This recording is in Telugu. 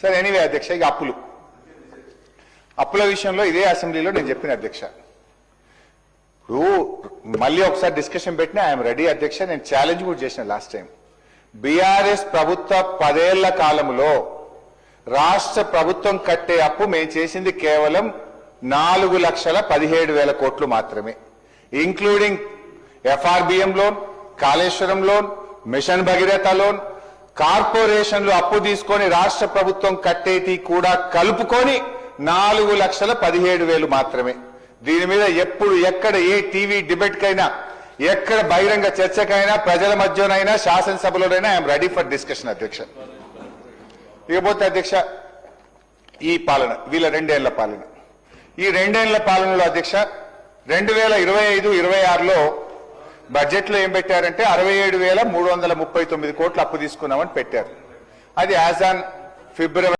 సరే ఎనీవే అధ్యక్ష, ఇక అప్పుల విషయంలో ఇదే అసెంబ్లీలో నేను చెప్పిన అధ్యక్ష, ఇప్పుడు మళ్ళీ ఒకసారి డిస్కషన్ పెట్టినా ఐఎమ్ రెడీ అధ్యక్ష. నేను ఛాలెంజ్ కూడా చేసిన లాస్ట్ టైం. బీఆర్ఎస్ ప్రభుత్వ 10 ఏళ్ల కాలంలో రాష్ట్ర ప్రభుత్వం కట్టే అప్పు మేము చేసింది కేవలం 4,17,000 కోట్లు మాత్రమే, including FRBM loan, Kaleshwaram loan, mission Bhagiratha loan, కార్పొరేషన్లు అప్పు తీసుకొని రాష్ట్ర ప్రభుత్వం కట్టేటి కూడా కలుపుకొని 4,17,000 మాత్రమే. దీని మీద ఎప్పుడు ఎక్కడ ఏ టీవీ డిబేట్ కైనా, ఎక్కడ బహిరంగ చర్చకైనా, ప్రజల మధ్యనైనా, శాసనసభలోనైనా ఐఎమ్ రెడీ ఫర్ డిస్కషన్ అధ్యక్ష. ఇకపోతే అధ్యక్ష, ఈ పాలన వీళ్ళ 2 ఏళ్ల పాలన, ఈ 2 ఏళ్ల పాలనలో అధ్యక్ష 2025-26లో బడ్జెట్ లో ఏం పెట్టారంటే 67,339 కోట్లు అప్పు తీసుకున్నామని పెట్టారు. అది యాజ్ ఆన్ ఫిబ్రవరి